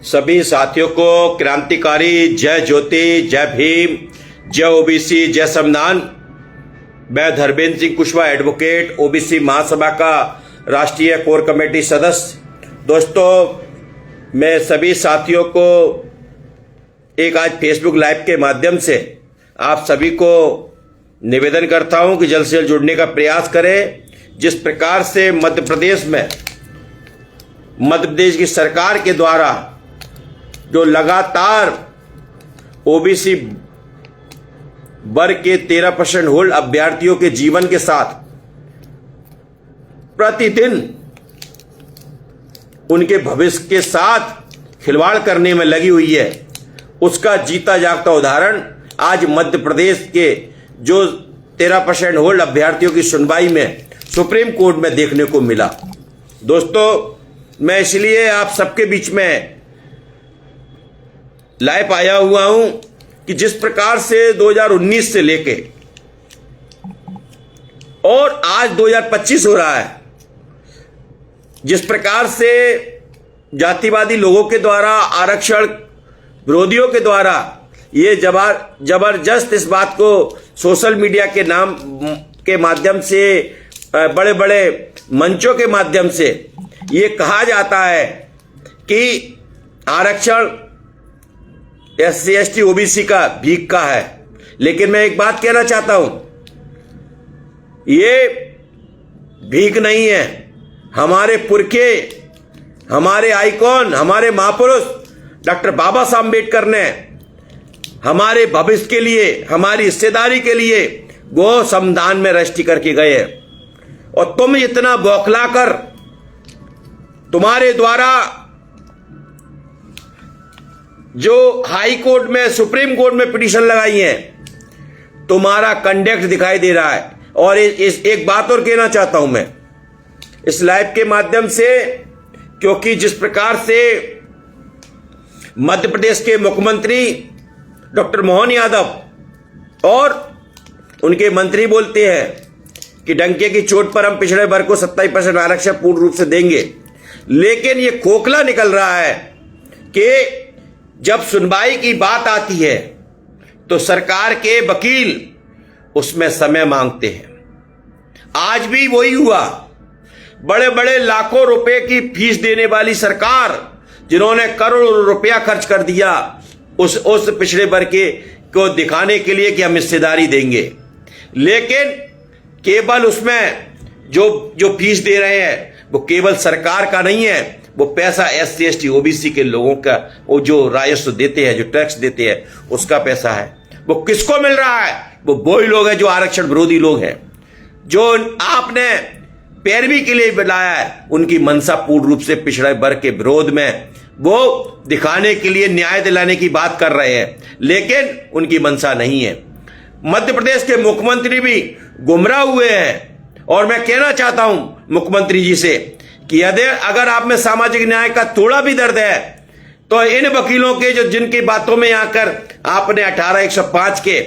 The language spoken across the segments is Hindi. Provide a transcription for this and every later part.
सभी साथियों को क्रांतिकारी जय ज्योति, जय भीम, जय ओबीसी, जय संविधान। मैं धर्मेंद्र सिंह कुशवाहा, एडवोकेट, ओबीसी महासभा का राष्ट्रीय कोर कमेटी सदस्य। दोस्तों, मैं सभी साथियों को एक आज फेसबुक लाइव के माध्यम से आप सभी को निवेदन करता हूं कि जल्द से जल्द जुड़ने का प्रयास करें। जिस प्रकार से मध्य प्रदेश की सरकार के द्वारा जो लगातार ओबीसी वर्ग के 13% होल्ड अभ्यर्थियों के जीवन के साथ प्रतिदिन उनके भविष्य के साथ खिलवाड़ करने में लगी हुई है, उसका जीता जागता उदाहरण आज मध्य प्रदेश के जो 13% होल्ड अभ्यर्थियों की सुनवाई में सुप्रीम कोर्ट में देखने को मिला। दोस्तों, मैं इसलिए आप सबके बीच में लाइव आया हुआ हूं कि जिस प्रकार से 2019 से लेके और आज 2025 हो रहा है, जिस प्रकार से जातिवादी लोगों के द्वारा, आरक्षण विरोधियों के द्वारा ये जबरदस्त इस बात को सोशल मीडिया के नाम के माध्यम से, बड़े बड़े मंचों के माध्यम से ये कहा जाता है कि आरक्षण SC ST OBC का भीख का है। लेकिन मैं एक बात कहना चाहता हूं, ये भीख नहीं है। हमारे पुरखे, हमारे आइकॉन, हमारे महापुरुष डॉक्टर बाबा साहब अम्बेडकर ने हमारे भविष्य के लिए, हमारी हिस्सेदारी के लिए गो संविधान में रजिस्ट्री करके गए हैं। और तुम इतना बौखला कर, तुम्हारे द्वारा जो हाई कोर्ट में, सुप्रीम कोर्ट में पिटीशन लगाई है, तुम्हारा कंडक्ट दिखाई दे रहा है। और एक बात और कहना चाहता हूं मैं इस लाइव के माध्यम से, क्योंकि जिस प्रकार से मध्य प्रदेश के मुख्यमंत्री डॉक्टर मोहन यादव और उनके मंत्री बोलते हैं कि डंके की चोट पर हम पिछड़े वर्ग को 27% आरक्षण पूर्ण रूप से देंगे, लेकिन यह खोखला निकल रहा है कि जब सुनवाई की बात आती है तो सरकार के वकील उसमें समय मांगते हैं। आज भी वही हुआ। बड़े बड़े लाखों रुपए की फीस देने वाली सरकार, जिन्होंने करोड़ों रुपया खर्च कर दिया उस पिछड़े वर्ग के को दिखाने के लिए कि हम हिस्सेदारी देंगे, लेकिन केवल उसमें जो फीस दे रहे हैं वो केवल सरकार का नहीं है, वो पैसा SC ST OBC के लोगों का, वो जो राजस्व देते हैं, जो टैक्स देते हैं, उसका पैसा है। वो किसको मिल रहा है? वो वही लोग हैं जो आरक्षण विरोधी लोग हैं, जो आपने पैरवी के लिए बनाया है। उनकी मंशा पूर्ण रूप से पिछड़े वर्ग के विरोध में वो दिखाने के लिए, न्याय दिलाने की बात कर रहे हैं, लेकिन उनकी मंशा नहीं है। मध्य प्रदेश के मुख्यमंत्री भी गुमराह हुए हैं। और मैं कहना चाहता हूं मुख्यमंत्री जी से कि यदि अगर आप में सामाजिक न्याय का थोड़ा भी दर्द है तो इन वकीलों के जो जिनकी बातों में आकर आपने 18/105 के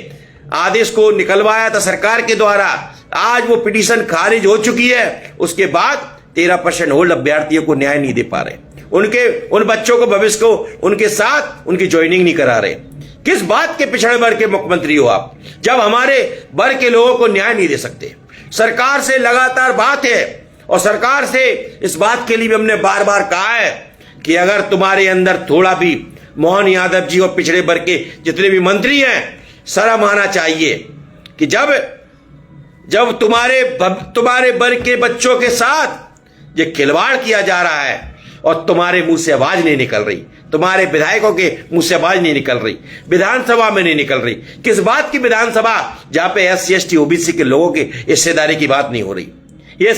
आदेश को निकलवाया था सरकार के द्वारा, आज वो पिटीशन खारिज हो चुकी है। उसके बाद 13% होल्ड अभ्यर्थियों को न्याय नहीं दे पा रहे, उन बच्चों को, भविष्य को उनके साथ उनकी ज्वाइनिंग नहीं करा रहे। किस बात के पिछड़े वर्ग के मुख्यमंत्री हो आप, जब हमारे वर्ग के लोगों को न्याय नहीं दे सकते? सरकार से लगातार बात है और सरकार से इस बात के लिए भी हमने बार बार कहा है कि अगर तुम्हारे अंदर थोड़ा भी, मोहन यादव जी और पिछड़े वर्ग के जितने भी मंत्री हैं, शर्म आना चाहिए कि जब तुम्हारे वर्ग के बच्चों के साथ ये खिलवाड़ किया जा रहा है और तुम्हारे मुंह से आवाज नहीं निकल रही, तुम्हारे विधायकों के मुंह से आवाज नहीं निकल रही, विधानसभा में नहीं निकल रही। किस बात की विधानसभा जहां पे SC ST OBC के लोगों की हिस्सेदारी की बात नहीं हो रही? ये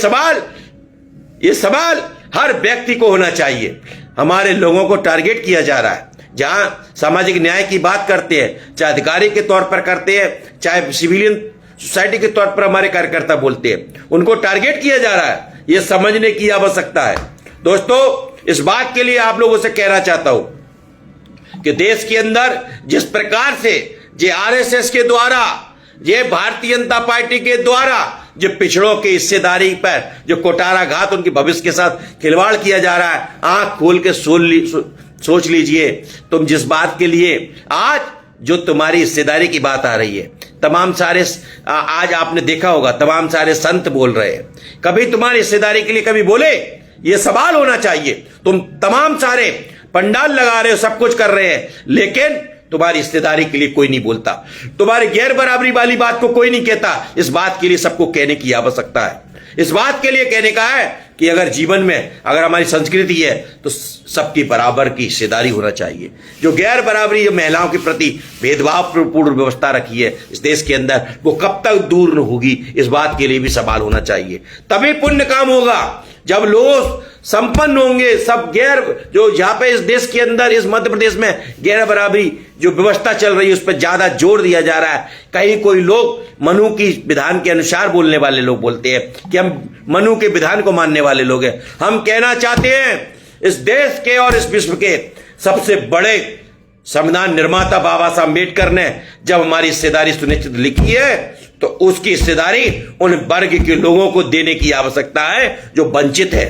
सवाल हर व्यक्ति को होना चाहिए। हमारे लोगों को टारगेट किया जा रहा है। जहां सामाजिक न्याय की बात करते हैं, चाहे अधिकारी के तौर पर करते हैं, चाहे सिविलियन सोसाइटी के तौर पर हमारे कार्यकर्ता बोलते हैं, उनको टारगेट किया जा रहा है। यह समझने की आवश्यकता है। दोस्तों, इस बात के लिए आप लोगों से कहना चाहता हूं कि देश के अंदर जिस प्रकार से ये RSS के द्वारा, ये भारतीय जनता पार्टी के द्वारा जो पिछड़ों की हिस्सेदारी पर जो कोटाराघात, उनके भविष्य के साथ खिलवाड़ किया जा रहा है, आंख खोल के सोच लीजिए, तुम जिस बात के लिए आज जो तुम्हारी हिस्सेदारी की बात आ रही है, तमाम सारे आज आपने देखा होगा तमाम सारे संत बोल रहे हैं, कभी तुम्हारी हिस्सेदारी के लिए कभी बोले? ये सवाल होना चाहिए। तुम तमाम सारे पंडाल लगा रहे हो, सब कुछ कर रहे हैं, लेकिन तुम्हारी हिस्सेदारी के लिए कोई नहीं बोलता, तुम्हारी गैर बराबरी वाली बात को कोई नहीं कहता। इस बात के लिए सबको कहने की आवश्यकता है। इस बात के लिए कहने का है कि अगर जीवन में अगर हमारी संस्कृति है तो सबकी बराबर की हिस्सेदारी होना चाहिए। जो गैर बराबरी जो महिलाओं के प्रति भेदभावपूर्ण व्यवस्था रखी है इस देश के अंदर, वो कब तक दूर न होगी, इस बात के लिए भी सवाल होना चाहिए। तभी पुण्य काम होगा जब लोग संपन्न होंगे। सब गैर जो यहाँ पे इस देश के अंदर इस मध्य प्रदेश में गैर बराबरी जो व्यवस्था चल रही है उस पर ज्यादा जोर दिया जा रहा है। कहीं कोई लोग मनु की विधान के अनुसार बोलने वाले लोग बोलते हैं कि हम मनु के विधान को मानने वाले लोग हैं। हम कहना चाहते हैं इस देश के और इस विश्व के सबसे बड़े संविधान निर्माता बाबा साहब अम्बेडकर ने जब हमारी हिस्सेदारी सुनिश्चित लिखी है तो उसकी हिस्सेदारी उन वर्ग के लोगों को देने की आवश्यकता है जो वंचित है,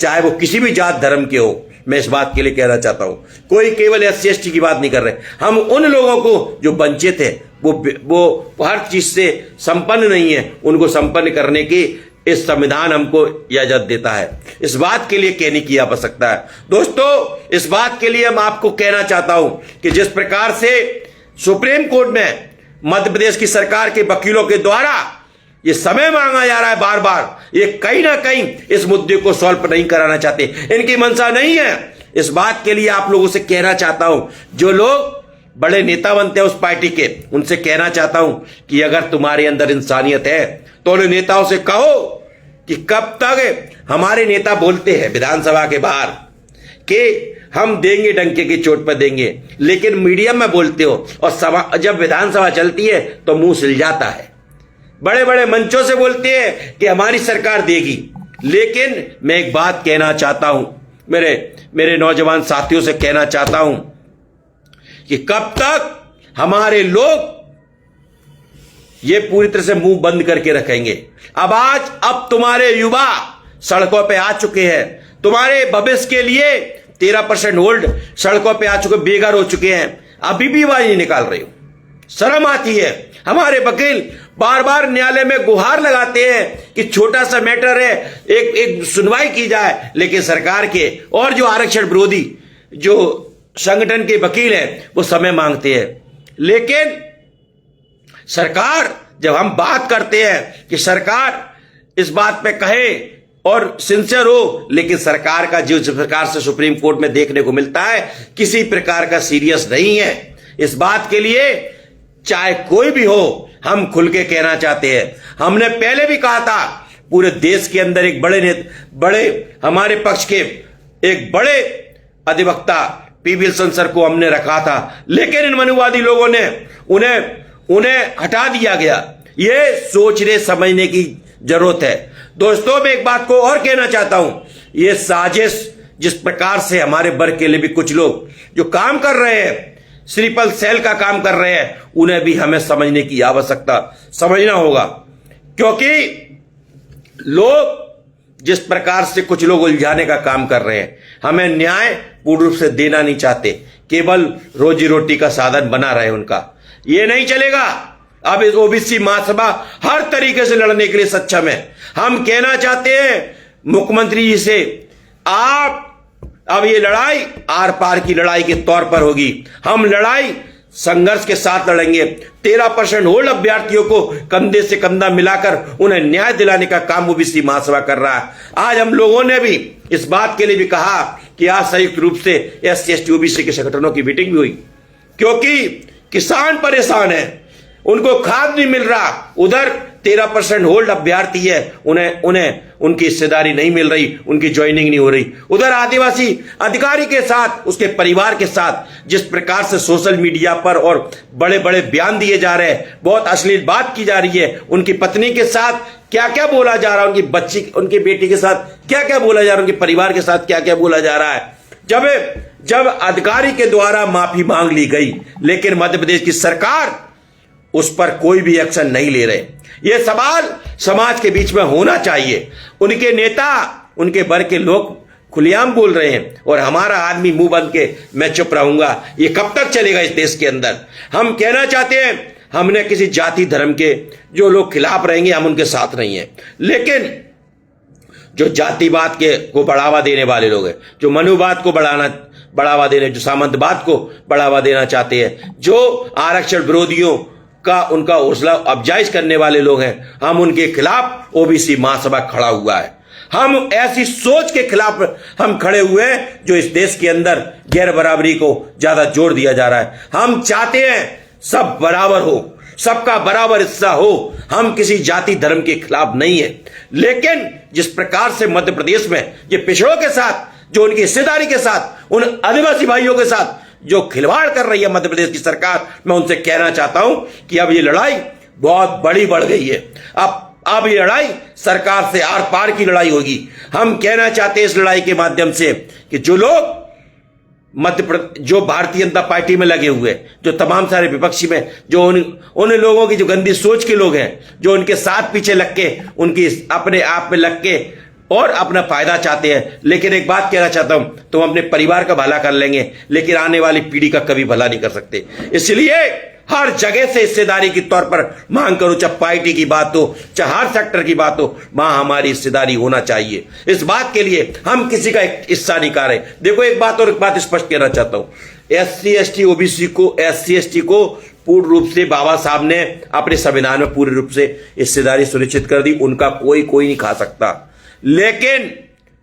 चाहे वो किसी भी जात धर्म के हो। मैं इस बात के लिए कहना चाहता हूं, कोई केवल SC/ST की बात नहीं कर रहे, हम उन लोगों को जो वंचित है, वो हर चीज से संपन्न नहीं है, उनको संपन्न करने की इस संविधान हमको इजाजत देता है। इस बात के लिए कहने की आवश्यकता है। दोस्तों, इस बात के लिए मैं आपको कहना चाहता हूं कि जिस प्रकार से सुप्रीम कोर्ट में मध्य प्रदेश की सरकार के वकीलों के द्वारा ये समय मांगा जा रहा है बार बार, ये कहीं ना कहीं इस मुद्दे को सॉल्व नहीं कराना चाहते, इनकी मंशा नहीं है। इस बात के लिए आप लोगों से कहना चाहता हूं, जो लोग बड़े नेता बनते हैं उस पार्टी के, उनसे कहना चाहता हूं कि अगर तुम्हारे अंदर इंसानियत है तो उन नेताओं से कहो कि कब तक हमारे नेता बोलते हैं विधानसभा के बाहर कि हम देंगे, डंके की चोट पर देंगे, लेकिन मीडिया में बोलते हो और जब विधानसभा चलती है तो मुंह सिल जाता है। बड़े बड़े मंचों से बोलते हैं कि हमारी सरकार देगी, लेकिन मैं एक बात कहना चाहता हूं, मेरे नौजवान साथियों से कहना चाहता हूं कि कब तक हमारे लोग ये पूरी तरह से मुंह बंद करके रखेंगे। अब तुम्हारे युवा सड़कों पे आ चुके हैं, तुम्हारे भविष्य के लिए 13% होल्ड सड़कों पे आ चुके, बेघर हो चुके हैं, अभी भी आवाज नहीं निकाल रहे हो। शर्म आती है। हमारे वकील बार बार न्यायालय में गुहार लगाते हैं कि छोटा सा मैटर है, एक सुनवाई की जाए, लेकिन सरकार के और जो आरक्षण विरोधी जो संगठन के वकील हैं वो समय मांगते हैं। लेकिन सरकार, जब हम बात करते हैं कि सरकार इस बात पे कहे और सिंसियर हो, लेकिन सरकार का जो प्रकार से सुप्रीम कोर्ट में देखने को मिलता है किसी प्रकार का सीरियस नहीं है। इस बात के लिए चाहे कोई भी हो, हम खुल के कहना चाहते हैं। हमने पहले भी कहा था, पूरे देश के अंदर एक बड़े हमारे पक्ष के एक बड़े अधिवक्ता पी विल्सन सर को हमने रखा था, लेकिन इन मनुवादी लोगों ने उन्हें हटा दिया गया। ये सोचने समझने की जरूरत है। दोस्तों, मैं एक बात को और कहना चाहता हूं, ये साजिश जिस प्रकार से हमारे वर्ग के लिए भी कुछ लोग जो काम कर रहे हैं, स्लीपर सेल का काम कर रहे हैं, उन्हें भी हमें समझने की आवश्यकता, समझना होगा। क्योंकि लोग जिस प्रकार से कुछ लोग उलझाने का काम कर रहे हैं, हमें न्याय पूर्ण रूप से देना नहीं चाहते, केवल रोजी रोटी का साधन बना रहे उनका। ये नहीं चलेगा। अब इस ओबीसी महासभा हर तरीके से लड़ने के लिए सक्षम है। हम कहना चाहते हैं मुख्यमंत्री जी से, आप अब ये लड़ाई आर पार की लड़ाई के तौर पर होगी। हम लड़ाई संघर्ष के साथ लड़ेंगे। 13% होल्ड अभ्यर्थियों को कंधे से कंधा मिलाकर उन्हें न्याय दिलाने का काम ओबीसी महासभा कर रहा है। आज हम लोगों ने भी इस बात के लिए भी कहा कि आज संयुक्त रूप से SC/ST ओबीसी के संगठनों की मीटिंग भी हुई, क्योंकि किसान परेशान है, उनको खाद नहीं मिल रहा। उधर 13% होल्ड अभ्यर्थी है, उन्हें उनकी हिस्सेदारी नहीं मिल रही, उनकी ज्वाइनिंग नहीं हो रही। उधर आदिवासी अधिकारी के साथ, उसके परिवार के साथ जिस प्रकार से सोशल मीडिया पर और बड़े बड़े बयान दिए जा रहे हैं, बहुत अश्लील बात की जा रही है, उनकी पत्नी के साथ क्या क्या बोला जा रहा है, उनकी बच्ची, उनकी बेटी के साथ क्या क्या बोला जा रहा है, उनके परिवार के साथ क्या क्या बोला जा रहा है। जब अधिकारी के द्वारा माफी मांग ली गई, लेकिन मध्य प्रदेश की सरकार उस पर कोई भी एक्शन नहीं ले रहे। यह सवाल समाज के बीच में होना चाहिए। उनके नेता, उनके वर्ग के लोग खुलेआम बोल रहे हैं और हमारा आदमी मुंह बंद के मैं चुप रहूंगा, ये कब तक चलेगा इस देश के अंदर? हम कहना चाहते हैं, हमने किसी जाति धर्म के जो लोग खिलाफ रहेंगे हम उनके साथ नहीं है, लेकिन जो जातिवाद के को बढ़ावा देने वाले लोग हैं, जो मनुवाद को बढ़ावा देने, जो सामंतवाद को बढ़ावा देना चाहते हैं, जो आरक्षण विरोधियों का उनका हौसला अफजाइश करने वाले लोग हैं, हम उनके खिलाफ ओबीसी महासभा खड़ा हुआ है। हम ऐसी सोच के खिलाफ हम खड़े हुए हैं जो इस देश के अंदर गैर बराबरी को ज्यादा जोर दिया जा रहा है। हम चाहते हैं सब बराबर हो, सबका बराबर हिस्सा हो, हम किसी जाति धर्म के खिलाफ नहीं है, लेकिन जिस प्रकार से मध्य प्रदेश में ये पिछड़ों के साथ, जो उनकी हिस्सेदारी के साथ, उन आदिवासी भाइयों के साथ जो खिलवाड़ कर रही है मध्य प्रदेश की सरकार, मैं उनसे कहना चाहता हूं कि अब ये लड़ाई बहुत बड़ी बढ़ गई है। अब ये लड़ाई सरकार से आर पार की लड़ाई होगी। हम कहना चाहते हैं इस लड़ाई के माध्यम से कि जो लोग जो भारतीय जनता पार्टी में लगे हुए, जो तमाम सारे विपक्षी में, जो उन लोगों की जो गंदी सोच के लोग हैं, जो उनके साथ पीछे लग के, उनकी अपने आप में लग के और अपना फायदा चाहते हैं। लेकिन एक बात कहना चाहता हूं, तुम अपने परिवार का भला कर लेंगे लेकिन आने वाली पीढ़ी का कभी भला नहीं कर सकते। इसलिए हर जगह से हिस्सेदारी के तौर पर मांग करो, चाहे पार्टी की बात हो, चाहे हर सेक्टर की बात हो, वहां हमारी हिस्सेदारी होना चाहिए। इस बात के लिए हम किसी का एक हिस्सा नहीं कर रहे। देखो एक बात स्पष्ट कहना चाहता हूं, SC ST को पूर्ण रूप से बाबा साहब ने अपने संविधान में पूरे रूप से हिस्सेदारी सुनिश्चित कर दी, उनका कोई नहीं खा सकता। लेकिन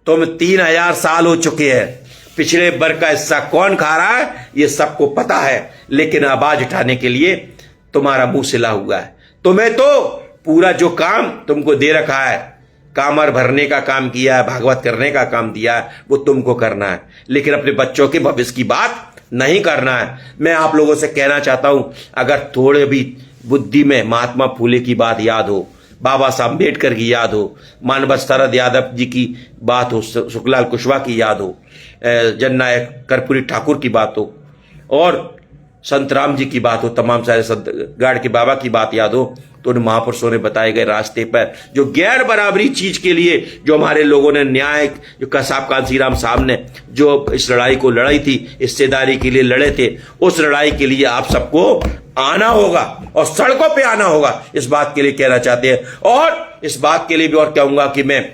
तुम 3000 साल हो चुके हैं, पिछड़े वर्ग का हिस्सा कौन खा रहा है ये सबको पता है, लेकिन आवाज उठाने के लिए तुम्हारा मुंह सिला हुआ है। तुम्हें तो पूरा जो काम तुमको दे रखा है, कामर भरने का काम किया है, भागवत करने का काम दिया है, वो तुमको करना है, लेकिन अपने बच्चों के भविष्य की बात नहीं करना है। मैं आप लोगों से कहना चाहता हूं, अगर थोड़े भी बुद्धि में महात्मा फूले की बात याद हो, बाबा साहब अम्बेडकर की याद हो, मानव शरद यादव जी की बात हो, सुखलाल कुशवाहा की याद हो, जननायक कर्पूरी ठाकुर की बात हो और संत राम जी की बात हो, तमाम सारे संत गाड़ के बाबा की बात याद हो, तो उन महापुरुषों ने बताए गए रास्ते पर जो गैर बराबरी चीज के लिए जो हमारे लोगों ने न्याय, जो कसाब कांसीराम साहब ने जो इस लड़ाई को लड़ाई थी, हिस्सेदारी के लिए लड़े थे, उस लड़ाई के लिए आप सबको आना होगा और सड़कों पे आना होगा। इस बात के लिए कहना चाहते हैं और इस बात के लिए भी और कहूंगा कि मैं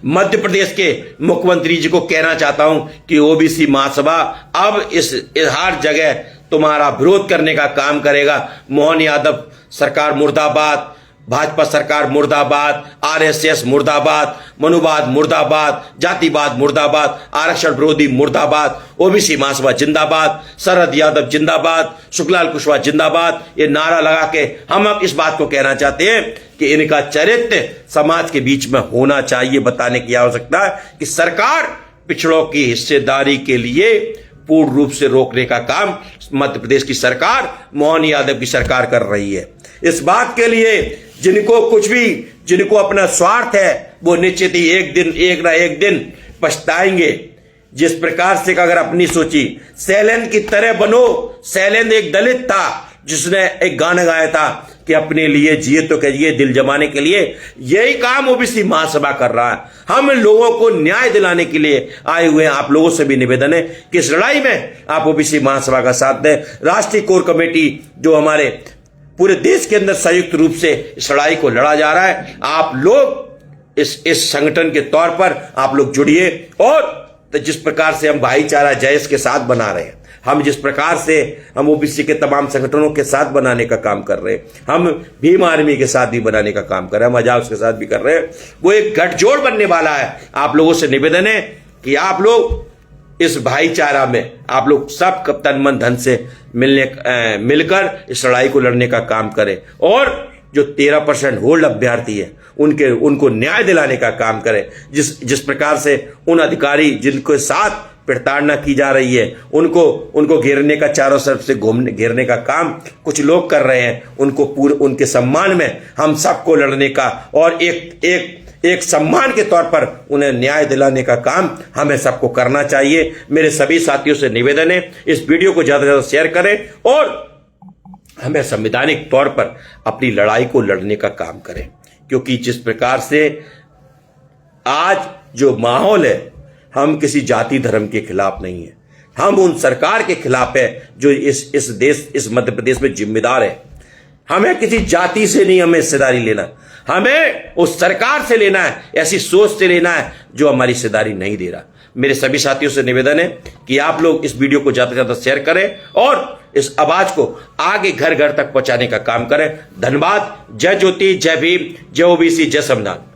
मध्य प्रदेश के मुख्यमंत्री जी को कहना चाहता हूं कि ओबीसी महासभा अब इस हर जगह तुम्हारा विरोध करने का काम करेगा। मोहन यादव सरकार मुर्दाबाद, भाजपा सरकार मुर्दाबाद, RSS मुर्दाबाद, मनुवाद मुर्दाबाद, जातिवाद मुर्दाबाद, आरक्षण विरोधी मुर्दाबाद, ओबीसी महासभा जिंदाबाद, शरद यादव जिंदाबाद, सुखलाल कुशवाहा जिंदाबाद, ये नारा लगा के हम अब इस बात को कहना चाहते हैं कि इनका चरित्र समाज के बीच में होना चाहिए। बताने की आवश्यकता है कि सरकार पिछड़ों की हिस्सेदारी के लिए पूर्ण रूप से रोकने का काम मध्य प्रदेश की सरकार, मोहन यादव की सरकार कर रही है। इस बात के लिए जिनको अपना स्वार्थ है वो निश्चित ही एक ना एक दिन पछताएंगे। जिस प्रकार से अगर अपनी सोची, शैलेंद्र की तरह बनो। शैलेंद्र एक दलित था जिसने एक गाना गाया था कि अपने लिए जिए तो कहिए दिल जमाने के लिए। यही काम ओबीसी महासभा कर रहा है। हम लोगों को न्याय दिलाने के लिए आए हुए हैं। आप लोगों से भी निवेदन है कि इस लड़ाई में आप ओबीसी महासभा का साथ दें। राष्ट्रीय कोर कमेटी जो हमारे पूरे देश के अंदर संयुक्त रूप से इस लड़ाई को लड़ा जा रहा है, आप लोग इस संगठन के तौर पर आप लोग जुड़िए। और तो जिस प्रकार से हम भाईचारा जयस के साथ बना रहे हैं, हम जिस प्रकार से हम ओबीसी के तमाम संगठनों के साथ बनाने का काम कर रहे हैं, हम भीम आर्मी के साथ भी बनाने का काम कर रहे हैं, हम आजाद के साथ भी कर रहे हैं, वो एक गठजोड़ बनने वाला है। आप लोगों से निवेदन है कि आप लोग इस भाईचारा में आप लोग सब तन मन धन से मिलकर इस लड़ाई को लड़ने का काम करें और जो 13% होल्ड अभ्यर्थी है उनको न्याय दिलाने का काम करें। जिस प्रकार से उन अधिकारी जिनके साथ प्रताड़ना की जा रही है उनको घेरने का, चारों तरफ से घेरने का काम कुछ लोग कर रहे हैं, उनके सम्मान में हम सबको लड़ने का और एक सम्मान के तौर पर उन्हें न्याय दिलाने का काम हमें सबको करना चाहिए। मेरे सभी साथियों से निवेदन है, इस वीडियो को ज्यादा से ज्यादा शेयर करें और हमें संवैधानिक तौर पर अपनी लड़ाई को लड़ने का काम करें। क्योंकि जिस प्रकार से आज जो माहौल है, हम किसी जाति धर्म के खिलाफ नहीं है, हम उन सरकार के खिलाफ है जो इस मध्य प्रदेश में जिम्मेदार है। हमें किसी जाति से नहीं हमें हिस्सेदारी लेना, हमें उस सरकार से लेना है, ऐसी सोच से लेना है जो हमारी हिस्सेदारी नहीं दे रहा। मेरे सभी साथियों से निवेदन है कि आप लोग इस वीडियो को ज्यादा से ज्यादा शेयर करें और इस आवाज को आगे घर घर तक पहुंचाने का काम करें। धन्यवाद। जय ज्योति, जय भीम, जय ओबीसी, जय संविधान।